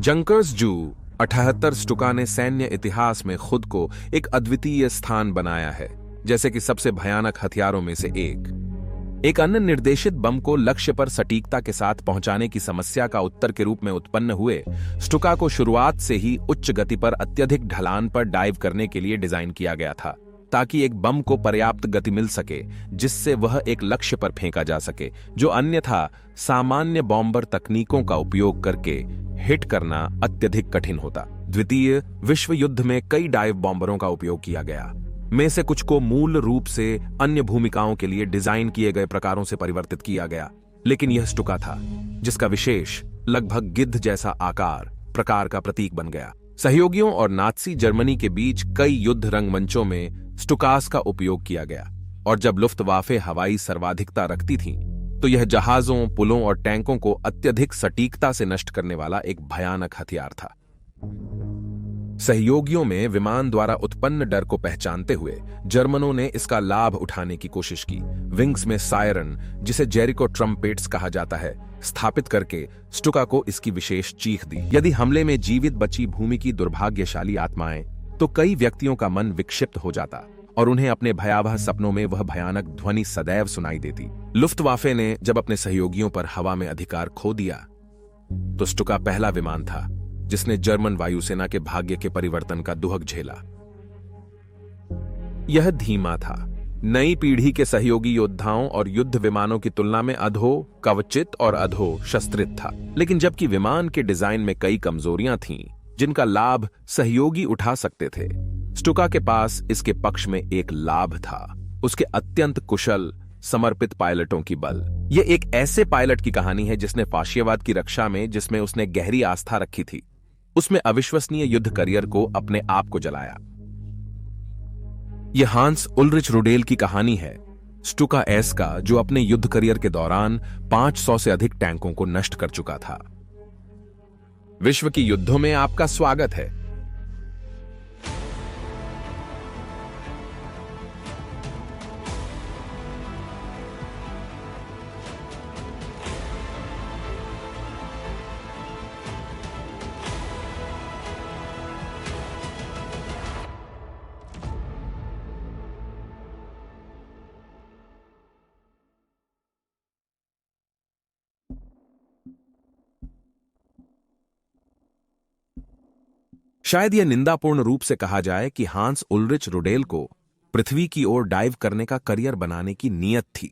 Junkers जू 78 स्टुका ने सैन्य इतिहास में खुद को एक अद्वितीय स्थान बनाया है, जैसे कि सबसे भयानक हथियारों में से एक अन्य निर्देशित बम को लक्ष्य पर सटीकता के साथ पहुंचाने की समस्या का उत्तर के रूप में उत्पन्न हुए स्टुका को शुरुआत से ही उच्च गति पर अत्यधिक ढलान पर डाइव करने के लिए डिजाइन किया गया था, ताकि एक बम को पर्याप्त गति मिल सके जिससे वह एक लक्ष्य पर फेंका जा सके, जो अन्यथा सामान्य बॉम्बर तकनीकों का उपयोग करके हिट करना अत्यधिक कठिन होता। द्वितीय विश्व युद्ध में कई डाइव बॉम्बरों का उपयोग किया गया, में से कुछ को मूल रूप से अन्य भूमिकाओं के लिए डिजाइन किए गए प्रकारों से परिवर्तित किया गया, लेकिन यह स्टुका था जिसका विशेष लगभग गिद्ध जैसा आकार प्रकार का प्रतीक बन गया। सहयोगियों और नात्सी जर्मनी के बीच कई युद्ध रंगमंचों में स्टुकास का उपयोग किया गया, और जब लुफ्तवाफे हवाई सर्वाधिकता रखती थी तो यह जहाजों, पुलों और टैंकों को अत्यधिक सटीकता से नष्ट करने वाला एक भयानक हथियार था। सहयोगियों में विमान द्वारा उत्पन्न डर को पहचानते हुए जर्मनों ने इसका लाभ उठाने की कोशिश की। विंग्स में सायरन, जिसे जेरिको ट्रम्पेट्स कहा जाता है, स्थापित करके स्टुका को इसकी विशेष चीख दी। यदि हमले में जीवित बची भूमि की दुर्भाग्यशाली आत्माएं, तो कई व्यक्तियों का मन विक्षिप्त हो जाता और उन्हें अपने भयावह सपनों में वह भयानक ध्वनि सदैव सुनाई देती। लुफ्तवाफे ने जब अपने सहयोगियों पर हवा में अधिकार खो दिया, तो स्टुका पहला विमान था जिसने जर्मन वायुसेना के भाग्य के परिवर्तन का दुहक झेला। यह धीमा था, नई पीढ़ी के सहयोगी योद्धाओं और युद्ध विमानों की तुलना में अधो कवचित और अधो शस्त्रित था, लेकिन जबकि विमान के डिजाइन में कई कमजोरियां थीं जिनका लाभ सहयोगी उठा सकते थे, स्टुका के पास इसके पक्ष में एक लाभ था, उसके अत्यंत कुशल समर्पित पायलटों की बल। यह एक ऐसे पायलट की कहानी है जिसने फाशियावाद की रक्षा में जिसमें उसने गहरी आस्था रखी थी, उसमें अविश्वसनीय युद्ध करियर को अपने आप को जलाया। यह हांस उल्रिच रुडेल की कहानी है, स्टुका एस का, जो अपने युद्ध करियर के दौरान 500 से अधिक टैंकों को नष्ट कर चुका था। विश्व की युद्धों में आपका स्वागत है। शायद यह निंदापूर्ण रूप से कहा जाए कि हांस उल्रिच रुडेल को पृथ्वी की ओर डाइव करने का करियर बनाने की नीयत थी।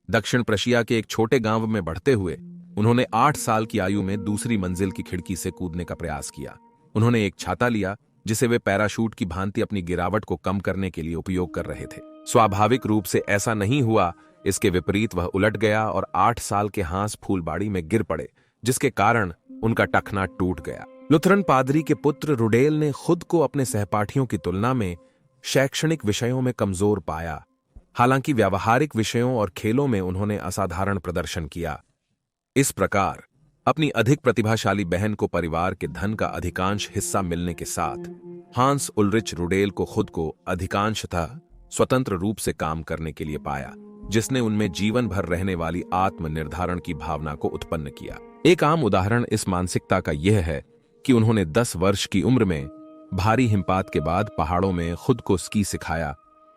दक्षिण प्रशिया के एक छोटे गांव में बढ़ते हुए उन्होंने 8 साल की आयु में दूसरी मंजिल की खिड़की से कूदने का प्रयास किया। उन्होंने एक छाता लिया जिसे वे पैराशूट की भांति अपनी गिरावट को कम करने के लिए उपयोग कर रहे थे। स्वाभाविक रूप से ऐसा नहीं हुआ, इसके विपरीत वह उलट गया और 8 साल के हांस फूलबाड़ी में गिर पड़े, जिसके कारण उनका टखना टूट गया। लुथरन पादरी के पुत्र रुडेल ने खुद को अपने सहपाठियों की तुलना में शैक्षणिक विषयों में कमजोर पाया, हालांकि व्यावहारिक विषयों और खेलों में उन्होंने असाधारण प्रदर्शन किया। इस प्रकार अपनी अधिक प्रतिभाशाली बहन को परिवार के धन का अधिकांश हिस्सा मिलने के साथ हांस उल्रिच रुडेल को खुद को अधिकांशतः स्वतंत्र रूप से काम करने के लिए पाया, जिसने उनमें जीवन भर रहने वाली आत्मनिर्धारण की भावना को उत्पन्न किया। एक आम उदाहरण इस मानसिकता का यह है कि उन्होंने 10 वर्ष की उम्र में भारी हिमपात के बाद पहाड़ों में खुद को स्की सिखाया,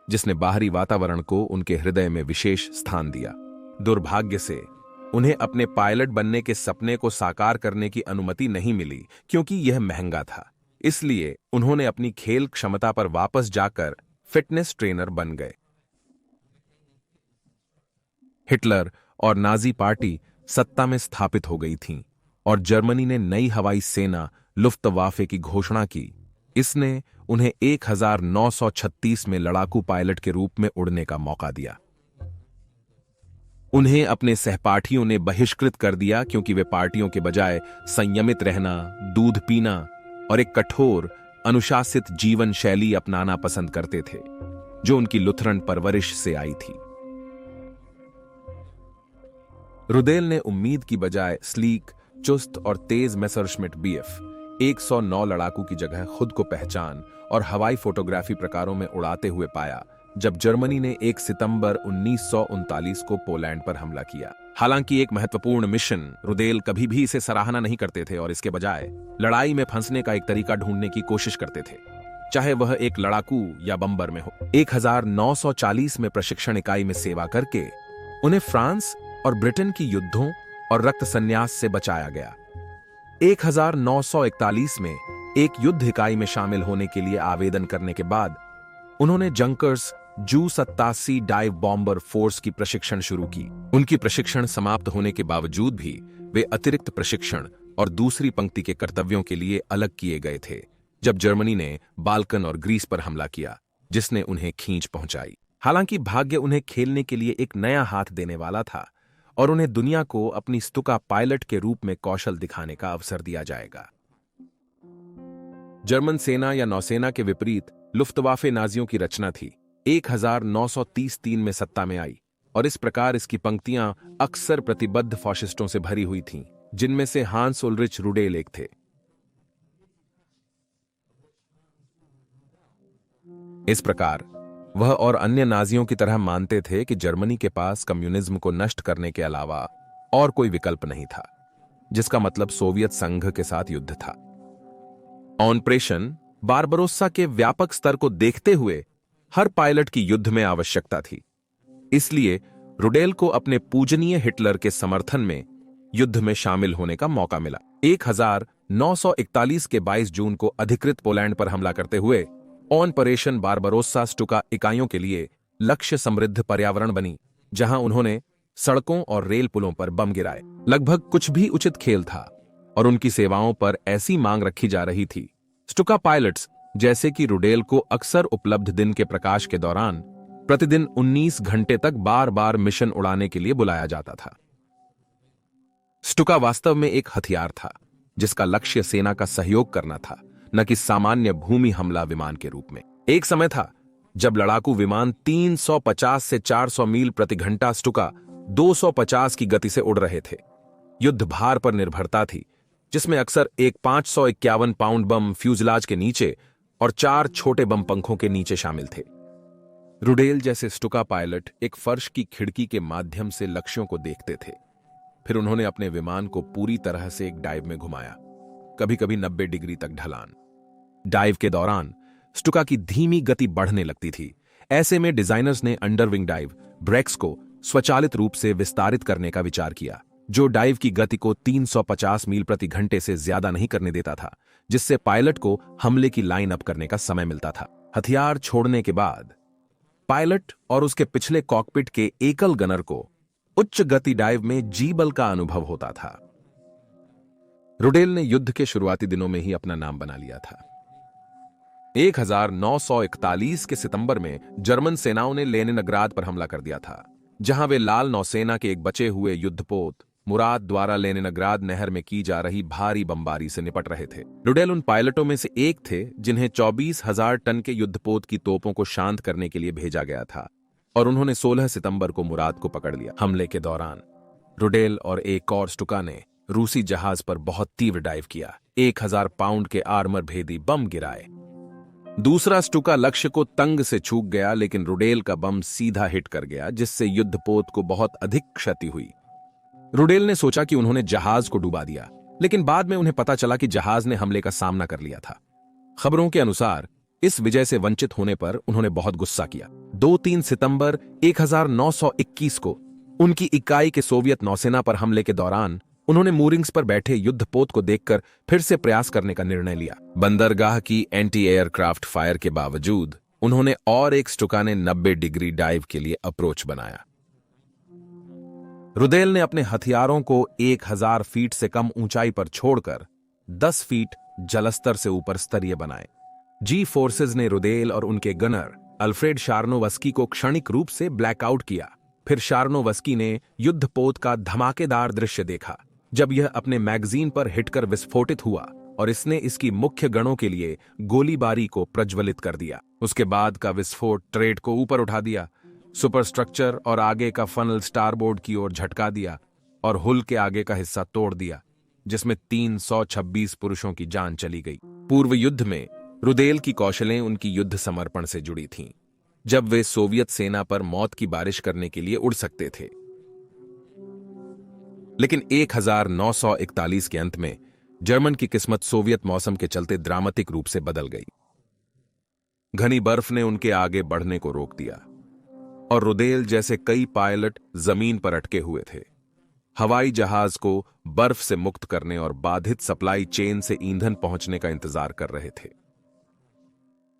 जिसने बाहरी वातावरण को उनके हृदय में विशेष स्थान दिया। दुर्भाग्य से उन्हें अपने पायलट बनने के सपने को साकार करने की अनुमति नहीं मिली, क्योंकि यह महंगा था। इसलिए उन्होंने अपनी खेल क्षमता पर वापस जाकर फिटनेस ट्रेनर बन गए। हिटलर और नाजी पार्टी सत्ता में स्थापित हो गई थीं और जर्मनी ने नई हवाई सेना लुफ्तवाफे की घोषणा की। इसने उन्हें 1936 में लड़ाकू पायलट के रूप में उड़ने का मौका दिया। उन्हें अपने सहपाठियों ने बहिष्कृत कर दिया क्योंकि वे पार्टियों के बजाय संयमित रहना, दूध पीना और एक कठोर अनुशासित जीवन शैली अपनाना पसंद करते थे, जो उनकी लुथरन परवरिश से आई थी। रुडेल ने उम्मीद की बजाय स्लीक, चुस्त और तेज मेसरश्मिट बीएफ 109 लड़ाकू की जगह खुद को पहचान और हवाई फोटोग्राफी प्रकारों में उड़ाते हुए पाया, जब जर्मनी ने 1 सितंबर 1939 को पोलैंड पर हमला किया। हालांकि एक महत्वपूर्ण मिशन, रुडेल कभी भी इसे सराहना नहीं करते थे और इसके बजाय लड़ाई में फंसने का एक तरीका ढूंढने की कोशिश करते थे, चाहे वह एक लड़ाकू या बम्बर में हो। 1940 में प्रशिक्षण इकाई में सेवा करके उन्हें फ्रांस और ब्रिटेन की युद्धों और रक्त संन्यास से बचाया गया। 1941 में एक युद्ध इकाई में शामिल होने के लिए आवेदन करने के बाद उन्होंने जंकर्स जू-87 डाइव बॉम्बर फोर्स की प्रशिक्षण शुरू की। उनकी प्रशिक्षण समाप्त होने के बावजूद भी वे अतिरिक्त प्रशिक्षण और दूसरी पंक्ति के कर्तव्यों के लिए अलग किए गए थे जब जर्मनी ने बाल्कन और ग्रीस पर हमला किया, जिसने उन्हें खींच पहुंचाई। हालांकि भाग्य उन्हें खेलने के लिए एक नया हाथ देने वाला था और उन्हें दुनिया को अपनी स्टुका पायलट के रूप में कौशल दिखाने का अवसर दिया जाएगा। जर्मन सेना या नौसेना के विपरीत लुफ्तवाफे नाजियों की रचना थी। 1933 में सत्ता में आई और इस प्रकार इसकी पंक्तियां अक्सर प्रतिबद्ध फाशिस्टों से भरी हुई थीं, जिनमें से हांस उल्रिच रुडेल एक थे। इस प्रकार वह और अन्य नाजियों की तरह मानते थे कि जर्मनी के पास कम्युनिज्म को नष्ट करने के अलावा और कोई विकल्प नहीं था, जिसका मतलब सोवियत संघ के साथ युद्ध था। ऑपरेशन बारबरोसा के व्यापक स्तर को देखते हुए हर पायलट की युद्ध में आवश्यकता थी। इसलिए रुडेल को अपने पूजनीय हिटलर के समर्थन में युद्ध में शामिल होने का मौका मिला। 1941 के 22 जून को अधिकृत पोलैंड पर हमला करते हुए ऑपरेशन बारबरोसा स्टुका इकाइयों के लिए लक्ष्य समृद्ध पर्यावरण बनी, जहां उन्होंने सड़कों और रेल पुलों पर बम गिराए। लगभग कुछ भी उचित खेल था और उनकी सेवाओं पर ऐसी मांग रखी जा रही थी। स्टुका पायलट्स जैसे कि रुडेल को अक्सर उपलब्ध दिन के प्रकाश के दौरान प्रतिदिन 19 घंटे तक बार बार मिशन उड़ाने के लिए बुलाया जाता था। स्टुका वास्तव में एक हथियार था जिसका लक्ष्य सेना का सहयोग करना था, न कि सामान्य भूमि हमला विमान के रूप में। एक समय था जब लड़ाकू विमान 350 से 400 मील प्रति घंटा स्टुका 250 की गति से उड़ रहे थे। युद्ध भार पर निर्भरता थी, जिसमें अक्सर एक 551 पाउंड बम फ्यूजलाज के नीचे और 4 छोटे बम पंखों के नीचे शामिल थे। रुडेल जैसे स्टुका पायलट एक फर्श की खिड़की के माध्यम से लक्ष्यों को देखते थे। फिर उन्होंने अपने विमान को पूरी तरह से एक डाइव में घुमाया, कभी कभी 90 डिग्री तक ढलान। डाइव के दौरान स्टुका की धीमी गति बढ़ने लगती थी। ऐसे में डिजाइनर्स ने अंडरविंग डाइव ब्रेक्स को स्वचालित रूप से विस्तारित करने का विचार किया, जो डाइव की गति को 350 मील प्रति घंटे से ज्यादा नहीं करने देता था, जिससे पायलट को हमले की लाइन अप करने का समय मिलता था। हथियार छोड़ने के बाद पायलट और उसके पिछले कॉकपिट के एकल गनर को उच्च गति डाइव में जी बल का अनुभव होता था। रुडेल ने युद्ध के शुरुआती दिनों में ही अपना नाम बना लिया था। 1941 के सितंबर में जर्मन सेनाओं ने लेनिनग्राद पर हमला कर दिया था, जहां वे लाल नौसेना के एक बचे हुए युद्धपोत मुराद द्वारा लेनिनग्राद नहर में की जा रही भारी बमबारी से निपट रहे थे। रुडेल उन पायलटों में से एक थे जिन्हें 24,000 टन के युद्धपोत की तोपों को शांत करने के लिए भेजा गया था और उन्होंने 16 सितंबर को मुराद को पकड़ लिया। हमले के दौरान रुडेल और एक और स्टुका ने रूसी जहाज पर बहुत तीव्र डाइव किया, 1000 पाउंड के आर्मर भेदी बम गिराए। दूसरा स्टुका लक्ष्य को तंग से चूक गया, लेकिन रुडेल का बम सीधा हिट कर गया, जिससे युद्धपोत को बहुत अधिक क्षति हुई। रुडेल ने सोचा कि उन्होंने जहाज को डुबा दिया, लेकिन बाद में उन्हें पता चला कि जहाज ने हमले का सामना कर लिया था। खबरों के अनुसार इस विजय से वंचित होने पर उन्होंने बहुत गुस्सा किया। 2-3 सितंबर 1921 को उनकी इकाई के सोवियत नौसेना पर हमले के दौरान उन्होंने मूरिंग्स पर बैठे युद्धपोत को देखकर फिर से प्रयास करने का निर्णय लिया। बंदरगाह की एंटी एयरक्राफ्ट फायर के बावजूद उन्होंने और एक स्टुका ने 90 डिग्री डाइव के लिए अप्रोच बनाया। रुडेल ने अपने हथियारों को 1000 फीट से कम ऊंचाई पर छोड़कर 10 फीट जलस्तर से ऊपर स्तरीय बनाए। जी फोर्सेज ने रुडेल और उनके गनर अल्फ्रेड शार्नोवस्की को क्षणिक रूप से ब्लैकआउट किया। फिर शार्नोवस्की ने युद्धपोत का धमाकेदार दृश्य देखा जब यह अपने मैगजीन पर हिटकर विस्फोटित हुआ और इसने इसकी मुख्य गणों के लिए गोलीबारी को प्रज्वलित कर दिया। उसके बाद का विस्फोट ट्रेड को ऊपर उठा दिया, सुपरस्ट्रक्चर और आगे का फनल स्टारबोर्ड की ओर झटका दिया और हुल के आगे का हिस्सा तोड़ दिया, जिसमें 326 पुरुषों की जान चली गई। पूर्व युद्ध में रुडेल की कौशलें उनकी युद्ध समर्पण से जुड़ी थीं, जब वे सोवियत सेना पर मौत की बारिश करने के लिए उड़ सकते थे। लेकिन 1941 के अंत में जर्मन की किस्मत सोवियत मौसम के चलते ड्रामेटिक रूप से बदल गई। घनी बर्फ ने उनके आगे बढ़ने को रोक दिया और रुडेल जैसे कई पायलट जमीन पर अटके हुए थे। हवाई जहाज को बर्फ से मुक्त करने और बाधित सप्लाई चेन से ईंधन पहुंचने का इंतजार कर रहे थे।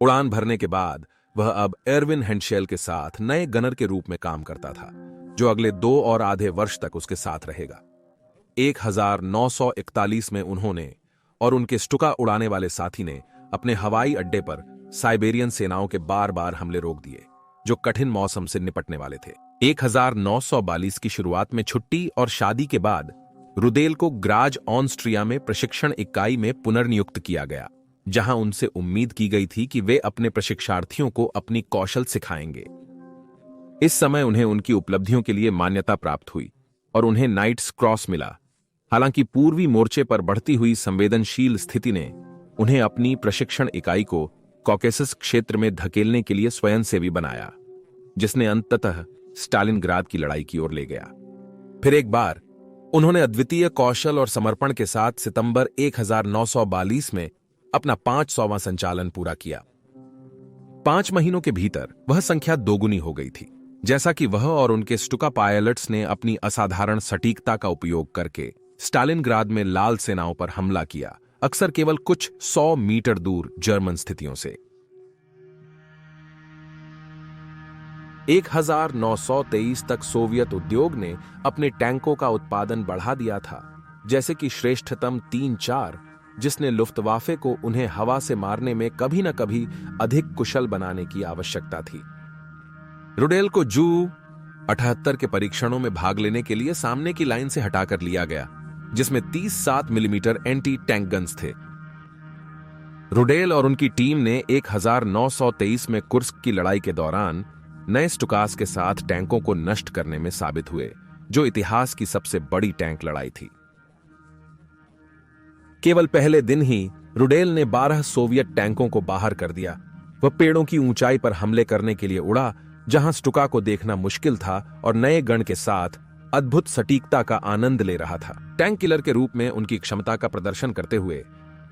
उड़ान भरने के बाद वह अब एरविन हेंशेल के साथ नए गनर के रूप में काम करता था, जो अगले 2 और आधे वर्ष तक उसके साथ रहेगा। 1941 में उन्होंने और उनके स्टुका उड़ाने वाले साथी ने अपने हवाई अड्डे पर साइबेरियन सेनाओं के बार बार हमले रोक दिए, जो कठिन मौसम से निपटने वाले थे। 1942 की शुरुआत में छुट्टी और शादी के बाद रुडेल को ग्राज ऑस्ट्रिया में प्रशिक्षण इकाई में पुनर्नियुक्त किया गया, जहां उनसे उम्मीद की गई थी कि वे अपने प्रशिक्षार्थियों को अपनी कौशल सिखाएंगे। इस समय उन्हें उनकी उपलब्धियों के लिए मान्यता प्राप्त हुई और उन्हें नाइट्स क्रॉस मिला। हालांकि पूर्वी मोर्चे पर बढ़ती हुई संवेदनशील स्थिति ने उन्हें अपनी प्रशिक्षण इकाई को कॉकेसस क्षेत्र में धकेलने के लिए स्वयंसेवी बनाया, जिसने अंततः स्टालिनग्राद की लड़ाई की ओर ले गया। फिर एक बार उन्होंने अद्वितीय कौशल और समर्पण के साथ सितंबर 1942 में अपना 500वां संचालन पूरा किया। 5 महीनों के भीतर वह संख्या दोगुनी हो गई थी। जैसा कि वह और उनके स्टुका पायलट्स ने अपनी असाधारण सटीकता का उपयोग करके स्टालिनग्राद में लाल सेनाओं पर हमला किया, अक्सर केवल कुछ 100 मीटर दूर जर्मन स्थितियों से। 1923 तक सोवियत उद्योग ने अपने टैंकों का उत्पादन बढ़ा दिया था, जैसे कि श्रेष्ठतम 3-4, जिसने लुफ्तवाफे को उन्हें हवा से मारने में कभी न कभी अधिक कुशल बनाने की आवश्यकता थी। रुडेल को जू 78 के परीक्षणों में भाग लेने के लिए सामने की लाइन से हटाकर लिया गया, जिसमें 30-7 मिलीमीटर एंटी टैंक गन्स थे। रुडेल और उनकी टीम ने 1923 में कुर्स्क की लड़ाई के दौरान नए स्टुकास के साथ टैंकों को नष्ट करने में साबित हुए, जो इतिहास की सबसे बड़ी टैंक लड़ाई थी। केवल पहले दिन ही रुडेल ने 12 सोवियत टैंकों को बाहर कर दिया। वह पेड़ों की ऊंचाई पर हमले करने के लिए उड़ा, जहां स्टुका को देखना मुश्किल था, और नए गण के साथ अद्भुत सटीकता का आनंद ले रहा था। टैंक किलर के रूप में उनकी क्षमता का प्रदर्शन करते हुए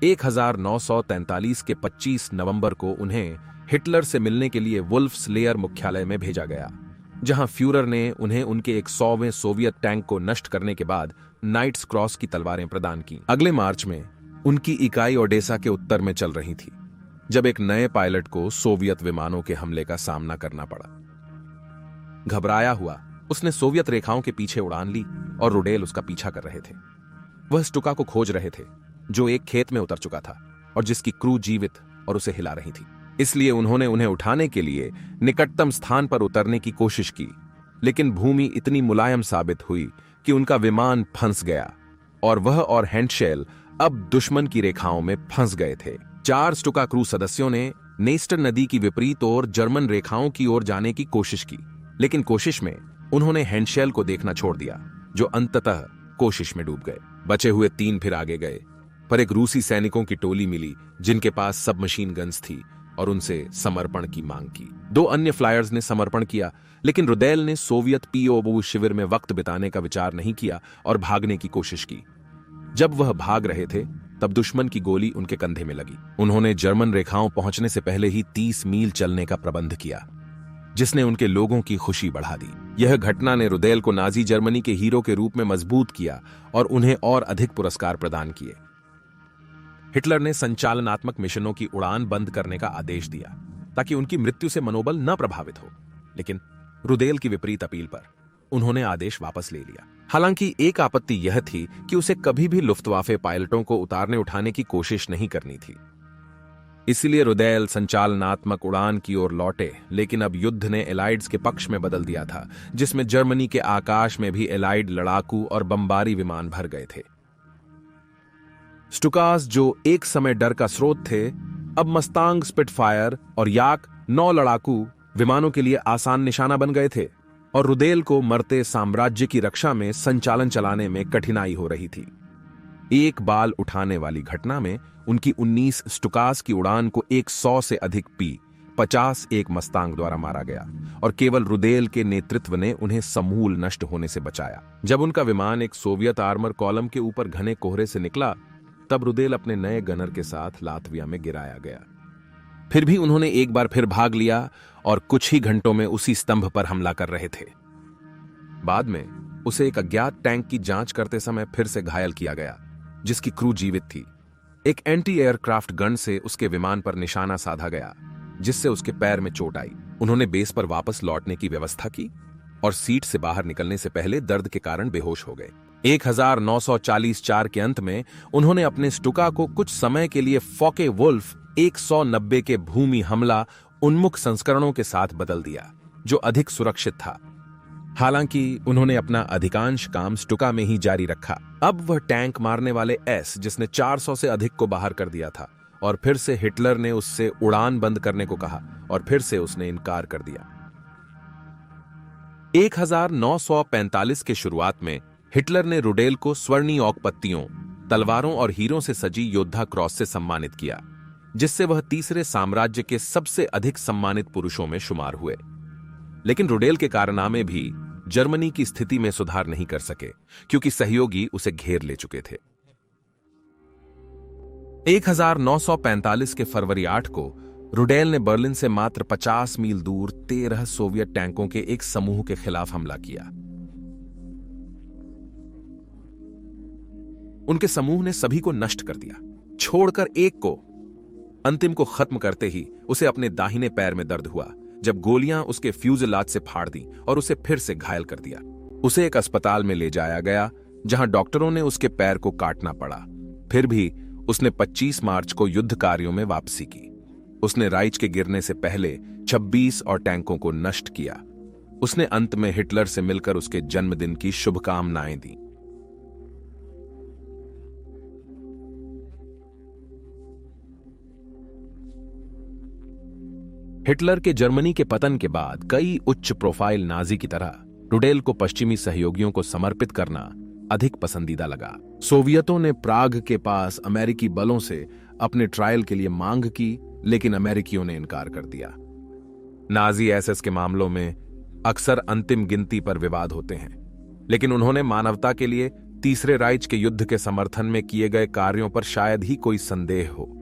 1943 के 25 नवंबर को उन्हें हिटलर से मिलने के लिए वुल्फ्स लेयर मुख्यालय में भेजा गया, जहां फ्यूरर ने उन्हें उनके 100वें सोवियत टैंक को नष्ट करने के बाद नाइट्स क्रॉस की तलवारें प्रदान की। अगले मार्च में उनकी इकाई ओडेसा के उत्तर में चल रही थी, जब एक नए पायलट को सोवियत विमानों के हमले का सामना करना पड़ा। घबराया हुआ उसने सोवियत रेखाओं के पीछे उड़ान ली और रुडेल उसका पीछा कर रहे थे। वह स्टुका को खोज रहे थे, जो एक खेत में उतर चुका था और जिसकी क्रू जीवित और उसे हिला रही थी। इसलिए उन्होंने उन्हें उठाने के लिए निकटतम स्थान पर उतरने की कोशिश की, लेकिन भूमि इतनी मुलायम साबित हुई कि उनका विमान फंस गया और वह और हेंशेल अब दुश्मन की रेखाओं में फंस गए थे। 4 स्टुका क्रू सदस्यों ने नेस्टर नदी की विपरीत ओर जर्मन रेखाओं की ओर जाने की कोशिश की, लेकिन कोशिश में उन्होंने हेंशेल को देखना छोड़ दिया, जो अंततः कोशिश में डूब गए। बचे हुए 3 फिर आगे गए, पर एक रूसी सैनिकों की टोली मिली जिनके पास सब मशीन गन्स थी और उनसे समर्पण की मांग की। 2 अन्य फ्लायर्स ने समर्पण किया, लेकिन रुडेल ने सोवियत पीओबू शिविर में वक्त बिताने का विचार नहीं किया और भागने की कोशिश की। जब वह भाग रहे थे, तब दुश्मन की गोली उनके कंधे में लगी। उन्होंने जर्मन रेखाओं पहुंचने से पहले ही 30 मील चलने का प्रबंध किया, जिसने उनके लोगों की खुशी बढ़ा दी। यह घटना ने रुडेल को नाजी जर्मनी के हीरो के रूप में मजबूत किया और उन्हें और अधिक पुरस्कार प्रदान किए। हिटलर ने संचालनात्मक मिशनों की उड़ान बंद करने का आदेश दिया ताकि उनकी मृत्यु से मनोबल न प्रभावित हो, लेकिन रुडेल की विपरीत अपील पर उन्होंने आदेश वापस ले लिया। हालांकि एक आपत्ति यह थी कि उसे कभी भी लुफ्तवाफे पायलटों को उतारने उठाने की कोशिश नहीं करनी थी। इसलिए रुडेल संचालनात्मक उड़ान की ओर लौटे, लेकिन अब युद्ध ने एलाइड्स के पक्ष में बदल दिया था, जिसमें जर्मनी के आकाश में भी एलाइड लड़ाकू और बमबारी विमान भर गए थे। स्टुकास, जो एक समय डर का स्रोत थे, अब मस्तांग, स्पिटफायर और याक 9 लड़ाकू विमानों के लिए आसान निशाना बन गए थे और रुडेल को मरते साम्राज्य की रक्षा में संचालन चलाने में कठिनाई हो रही थी। एक बाल उठाने वाली घटना में उनकी 19 स्टुकास की उड़ान को 100 से अधिक पी 50 एक मस्तांग द्वारा मारा गया और केवल रुडेल के नेतृत्व ने उन्हें समूल नष्ट होने से बचाया। जब उनका विमान एक सोवियत आर्मर कॉलम के ऊपर घने कोहरे से निकला, तब रुडेल अपने नए गनर के साथ लातविया में गिराया गया। फिर भी उन्होंने एक बार फिर भाग लिया और कुछ ही घंटों में उसी स्तंभ पर हमला कर रहे थे। बाद में उसे एक अज्ञात टैंक की जांच करते समय फिर से घायल किया गया, जिसकी क्रू जीवित थी। एक एंटी एयरक्राफ्ट गन से उसके विमान पर निशाना साधा गया, जिससे उसके पैर में चोट आई। उन्होंने बेस पर वापस लौटने की व्यवस्था की और सीट से बाहर निकलने से पहले दर्द के कारण बेहोश हो गए। 1944 के अंत में उन्होंने अपने स्टुका को कुछ समय के लिए फॉके वुल्फ 190 के भूमि हमला उन्मुख संस्करणों के साथ बदल दिया, जो अधिक सुरक्षित था। हालांकि उन्होंने अपना अधिकांश काम स्टुका में ही जारी रखा। अब वह टैंक मारने वाले एस, जिसने 400 से अधिक को बाहर कर दिया था, और फिर से हिटलर ने उससे उड़ान बंद करने को कहा और फिर से उसने इनकार कर दिया। 1945 के शुरुआत में हिटलर ने रुडेल को स्वर्णीय औक पत्तियों, तलवारों और हीरों से सजी योद्धा क्रॉस से सम्मानित किया, जिससे वह तीसरे साम्राज्य के सबसे अधिक सम्मानित पुरुषों में शुमार हुए। लेकिन रुडेल के कारनामे भी जर्मनी की स्थिति में सुधार नहीं कर सके, क्योंकि सहयोगी उसे घेर ले चुके थे। 1945 के फरवरी 8 को रुडेल ने बर्लिन से मात्र 50 मील दूर 13 सोवियत टैंकों के एक समूह के खिलाफ हमला किया। उनके समूह ने सभी को नष्ट कर दिया, छोड़कर एक को। अंतिम को खत्म करते ही उसे अपने दाहिने पैर में दर्द हुआ, जब गोलियां उसके फ्यूजलाज से फाड़ दी और उसे फिर से घायल कर दिया। उसे एक अस्पताल में ले जाया गया, जहां डॉक्टरों ने उसके पैर को काटना पड़ा। फिर भी उसने 25 मार्च को युद्ध कार्यों में वापसी की। उसने राइच के गिरने से पहले 26 और टैंकों को नष्ट किया। उसने अंत में हिटलर से मिलकर उसके जन्मदिन की शुभकामनाएं दी। हिटलर के जर्मनी के पतन के बाद कई उच्च प्रोफाइल नाजी की तरह रुडेल को पश्चिमी सहयोगियों को समर्पित करना अधिक पसंदीदा लगा। सोवियतों ने प्राग के पास अमेरिकी बलों से अपने ट्रायल के लिए मांग की, लेकिन अमेरिकियों ने इनकार कर दिया। नाजी एसएस के मामलों में अक्सर अंतिम गिनती पर विवाद होते हैं, लेकिन उन्होंने मानवता के लिए तीसरे राइच के युद्ध के समर्थन में किए गए कार्यों पर शायद ही कोई संदेह हो।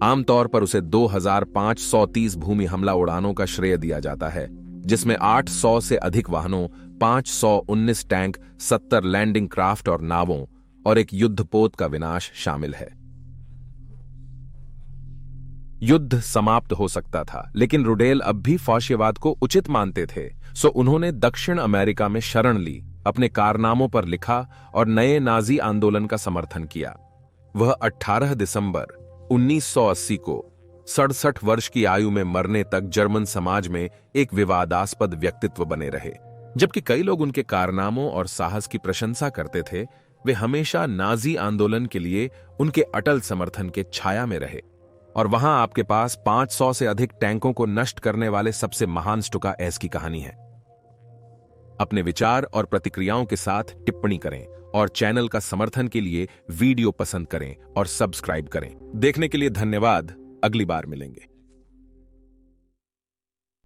आमतौर पर उसे 2530 भूमि हमला उड़ानों का श्रेय दिया जाता है, जिसमें 800 से अधिक वाहनों, 519 टैंक, 70 लैंडिंग क्राफ्ट और नावों और एक युद्धपोत का विनाश शामिल है। युद्ध समाप्त हो सकता था, लेकिन रुडेल अब भी फौशियवाद को उचित मानते थे, सो उन्होंने दक्षिण अमेरिका में शरण ली, अपने कारनामों पर लिखा और नए नाजी आंदोलन का समर्थन किया। वह 18 दिसंबर 1980 को 67 वर्ष की आयु में मरने तक जर्मन समाज में एक विवादास्पद व्यक्तित्व बने रहे। जबकि कई लोग उनके कारनामों और साहस की प्रशंसा करते थे, वे हमेशा नाजी आंदोलन के लिए उनके अटल समर्थन के छाया में रहे। और वहां आपके पास 500 से अधिक टैंकों को नष्ट करने वाले सबसे महान स्टुका एस की कहानी है। अपने विचार और प्रतिक्रियाओं के साथ टिप्पणी करें और चैनल का समर्थन के लिए वीडियो पसंद करें और सब्सक्राइब करें। देखने के लिए धन्यवाद। अगली बार मिलेंगे।